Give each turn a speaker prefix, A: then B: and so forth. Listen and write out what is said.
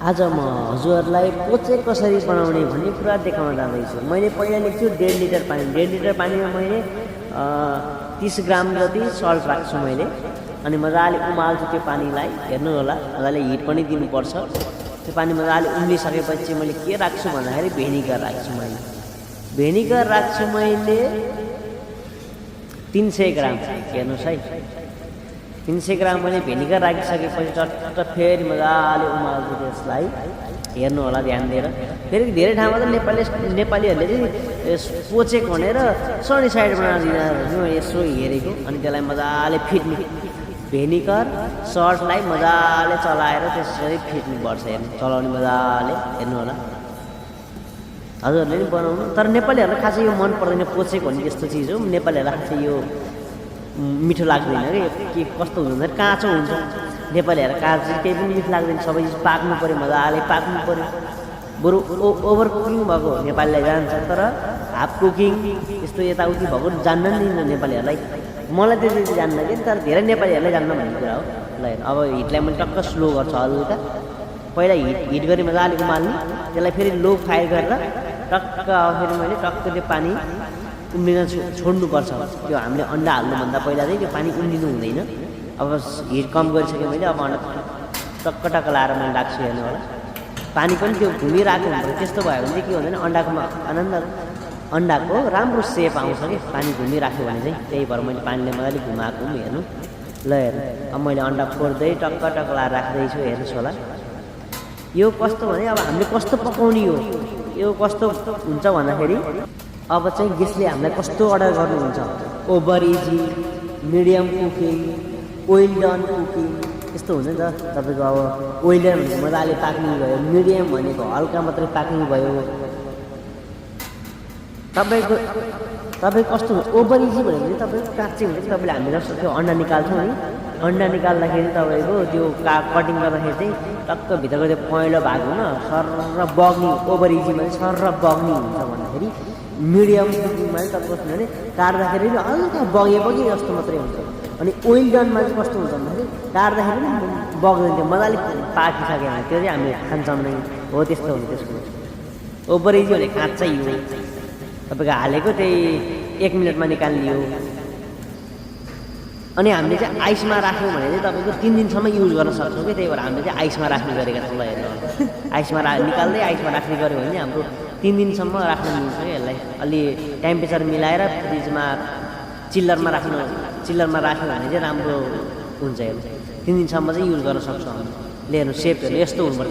A: आज म हजुरहरूलाई पोचे कसरी बनाउने भन्ने कुरा देखाउन जाँदैछु। मैले पहिला लेख्छु 1.5 लिटर पानी। 1.5 लिटर पानीमा मैले 30 ग्राम जति सल्ट राख्छु मैले, अनि मजाले उमाल्छु त्यो पानीलाई। हेर्नु होला, मजाले हिट पनि दिनुपर्छ। त्यो पानी मजाले उम्लिसकेपछि मैले के राख्छु भन्दाखेरि भेनिगर राख्छु मैले। भेनिगर राख्छु मैले 300 ग्राम। हेर्नुहोस् है, 300 ग्राम मैले भेनिगर राखिसकेपछि चट्ट फेरि मजाले उमाल्छु त्यसलाई। हेर्नु होला ध्यान दिएर। फेरि धेरै ठाउँमा त नेपालीहरूले चाहिँ पोचेक भनेर सनी साइड बनाइदिँदा यसो हेरेको, अनि त्यसलाई मजाले फिट्ने। भेनिगर सर्टलाई मजाले चलाएर त्यसरी फिट्नुपर्छ। हेर्नु, चलाउने मजाले। हेर्नु होला, हजुरहरूले नि बनाउनु। तर नेपालीहरूलाई खासै यो मन पर्दैन, पोचेक भन्ने त्यस्तो चिज हो। नेपालीहरूलाई खासै यो मिठो लाग्दैन कि कस्तो हुन्छ भने काँचो हुन्छ। नेपालीहरू काँचो केही पनि मिठो लाग्दैन, सबै चिज पाक्नु पऱ्यो, मजाले पाक्नु पऱ्यो। बरु ओभर कुकिङ भएको नेपालीलाई जान्छ, तर हाफ कुकिङ यस्तो यताउति भएको जान्न नि नेपालीहरूलाई। मलाई त्यति जान्न कि, तर धेरै नेपालीहरूलाई जान्न भन्ने कुरा हो। ल अब हिटलाई मैले टक्क स्लो गर्छु हल्का। पहिला हिट गरी मजाले उमाल्ने, त्यसलाई फेरि लो फायर गरेर टक्क फेरि मैले टक्क त्यो पानी उम्लिन छोड्नुपर्छ। त्यो हामीले अन्डा हाल्नुभन्दा पहिला चाहिँ त्यो पानी उम्लिनु हुँदैन। अब हिट कम गरिसकेँ मैले, अब अन्डा टक्क टक्क लाएर मैले राख्छु। हेर्नु होला, पानी पनि त्यो घुमिरहेको हुन्छ। त्यस्तो भयो भने चाहिँ के हुँदैन, अन्डाको राम्रो सेप आउँछ कि पानी घुमिराख्यो भने चाहिँ। त्यही भएर मैले पानीले मजाले घुमाएको। हेर्नु ल, हेर्नु अब मैले अन्डा फोड्दै टक्क टक्क लाएर राख्दैछु। हेर्नुहोस् होला, यो कस्तो भने अब हामीले कस्तो पकाउने हो। यो कस्तो हुन्छ भन्दाखेरि अब चाहिँ गेस्टले हामीलाई कस्तो अर्डर गर्नुहुन्छ, over easy, medium cooking, well done cooking, यस्तो हुन्छ नि त। तपाईँको अब वेल डन भनेको मजाले पाक्ने भयो, मिडियम भनेको हल्का मात्रै पाक्ने भयो। तपाईँ कस्तो हुन्छ, ओभर इजी भनेको चाहिँ तपाईँको काँचै हुन्छ। तपाईँले हामीले जस्तो त्यो अन्डा निकाल्छौँ नि, अन्डा निकाल्दाखेरि तपाईँको त्यो कटिङ गर्दाखेरि चाहिँ टक्क भित्रको त्यो पहेँलो भाग हुन सर्र बग्ने। ओभर इजीमा चाहिँ सर्र बग्ने हुन्छ भन्दाखेरि, मिडियम कुकिङमा चाहिँ तपाईँको कस्तो भने काट्दाखेरि हल्का बगे जस्तो मात्रै हुन्छ। अनि वेल डनमा चाहिँ कस्तो हुन्छ भन्दाखेरि काट्दाखेरि पनि बग्दैन, त्यो मजाले पाकिसक्यो भने त्यो चाहिँ हामीले खान्छौँ नै हो। त्यस्तो हुन्छ त्यसको। ओभर इजी भने काँचै हो, तपाईँको हालेको त्यही 1 मिनटमा निकाल्ने हो। अनि हामीले चाहिँ आइसमा राख्यौँ भने चाहिँ तपाईँको 3 दिनसम्म युज गर्न सक्छौँ कि। त्यही भएर हामीले चाहिँ आइसमा राख्ने गरेका छौँ। ल हेर्नु, आइसमा निकाल्दै आइसमा राख्ने गऱ्यो भने चाहिँ हाम्रो 3 दिनसम्म राख्न मिल्छ कि। यसलाई अलि टेम्परेचर मिलाएर फ्रिजमा चिल्लरमा राख्यो भने चाहिँ राम्रो हुन्छ। हेर्नु, 3 दिनसम्म चाहिँ युज गर्न सक्छौँ हामीले। हेर्नु सेप हेर्नु, यस्तो हुनुपर्छ।